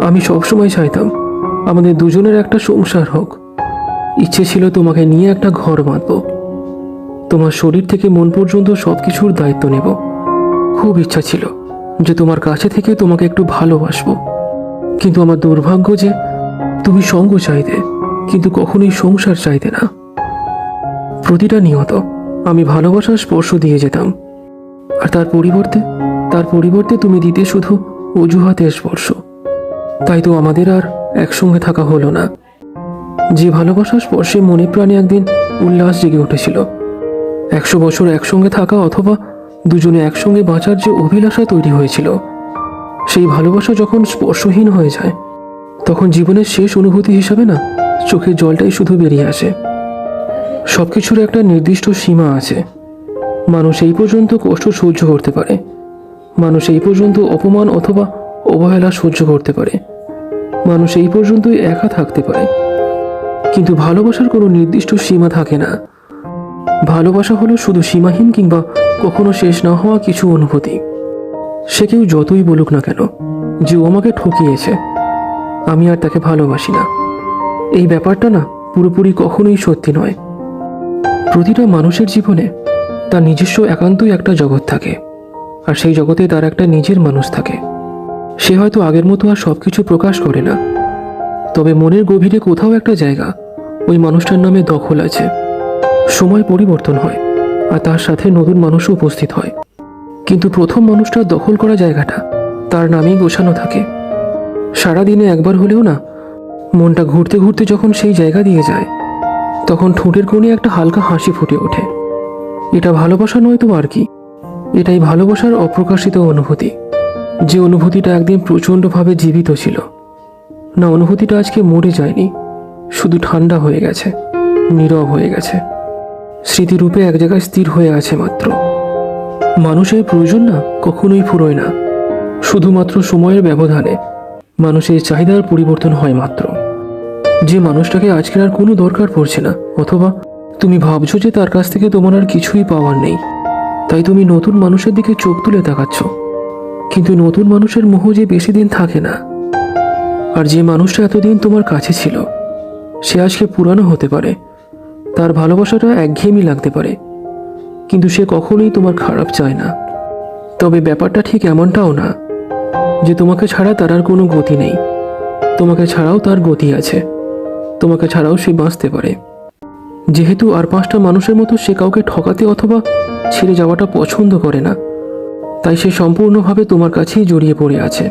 আমি সবসময় চাইতাম আমাদের দুজনের একটা সংসার হোক। ইচ্ছে ছিল তোমাকে নিয়ে একটা ঘর বাঁধব, তোমার শরীর থেকে মন পর্যন্ত সবকিছুর দায়িত্ব নেব। খুব ইচ্ছা ছিল যে তোমার কাছে থেকে তোমাকে একটু ভালোবাসবো। কিন্তু আমার দুর্ভাগ্য যে তুমি সঙ্গ চাইতে, কিন্তু কখনোই সংসার চাইতে না। প্রতিটা নিয়ত আমি ভালোবাসার স্পর্শ দিয়ে যেতাম, আর তার পরিবর্তে তুমি দিতে শুধু অজুহাতের স্পর্শ। তাই তো আমাদের আর একসঙ্গে থাকা হলো না। যে ভালোবাসার স্পর্শে মনে প্রাণে একদিন উল্লাস জেগে উঠেছিল, 100 বছর একসঙ্গে থাকা অথবা দুজনে একসঙ্গে বাঁচার যে অভিলাষা তৈরি হয়েছিল, সেই ভালোবাসা যখন স্পর্শহীন হয়ে যায়, তখন জীবনের শেষ অনুভূতি হিসাবে না চোখের জলটাই শুধু বেরিয়ে আসে। সবকিছুর একটা নির্দিষ্ট সীমা আছে। মানুষ এই পর্যন্ত কষ্ট সহ্য করতে পারে, মানুষ এই পর্যন্ত অপমান অথবা অবহেলা সহ্য করতে পারে, মানুষ এই পর্যন্তই একা থাকতে পারে। কিন্তু ভালোবাসার কোনো নির্দিষ্ট সীমা থাকে না। ভালোবাসা হলো শুধু সীমাহীন কিংবা কখনো শেষ না হওয়া কিছু অনুভূতি। সে কেউ যতই বলুক না কেন যে ও আমাকে ঠকিয়েছে, আমি আর তাকে ভালোবাসি না, এই ব্যাপারটা না পুরোপুরি কখনোই সত্যি নয়। প্রতিটা মানুষের জীবনে তার নিজস্ব একান্তই একটা জগৎ থাকে, আর সেই জগতে তার একটা নিজের মানুষ থাকে। সে হয়তো আগের মতো আর সবকিছু প্রকাশ করে না, তবে মনের গভীরে কোথাও একটা জায়গা ওই মানুষটার নামে দখল আছে। সময় পরিবর্তন হয়, আর তার সাথে নতুন মানুষও উপস্থিত হয়, কিন্তু প্রথম মানুষটার দখল করা জায়গাটা তার নামেই গোছানো থাকে। সারাদিনে একবার হলেও না মনটা ঘুরতে ঘুরতে যখন সেই জায়গা দিয়ে যায়, তখন ঠোঁটের কোণে একটা হালকা হাসি ফুটে ওঠে। এটা ভালোবাসা নয় তো আর কি, এটাই ভালোবাসার অপ্রকাশিত অনুভূতি। যে অনুভূতিটা একদিন প্রচণ্ডভাবে জীবিত ছিল না, অনুভূতিটা আজকে মরে যায়নি, শুধু ঠান্ডা হয়ে গেছে, নীরব হয়ে গেছে, স্মৃতিরূপে এক জায়গায় স্থির হয়ে আছে মাত্র। মানুষের প্রয়োজন না কখনোই ফুরোয় না, শুধুমাত্র সময়ের ব্যবধানে মানুষের চাহিদার পরিবর্তন হয় মাত্র। যে মানুষটাকে আজকের আর কোনো দরকার পড়ছে না, অথবা তুমি ভাবছো যে তার কাছ থেকে তোমার আর কিছুই পাওয়ার নেই, তাই তুমি নতুন মানুষের দিকে চোখ তুলে তাকাচ্ছ। কিন্তু নতুন মানুষের মোহ যে বেশি দিন থাকে না। আর যে মানুষটা এতদিন তোমার কাছে ছিল, সে আজকে পুরানো হতে পারে, তার ভালোবাসাটা একঘেয়েমি লাগতে পারে, কিন্তু সে কখনোই তোমার খারাপ চায় না। তবে ব্যাপারটা ঠিক এমনটাও না যে তোমাকে ছাড়া তার আর কোনো গতি নেই। তোমাকে ছাড়াও তার গতি আছে, তোমাকে ছাড়াও সে বাঁচতে পারে। যেহেতু আর 5টা মানুষের মতো সে কাউকে ঠকাতে অথবা ছেড়ে যাওয়াটা পছন্দ করে না, তাই সে সম্পূর্ণভাবে তোমার কাছেই জড়িয়ে পড়ে আছে।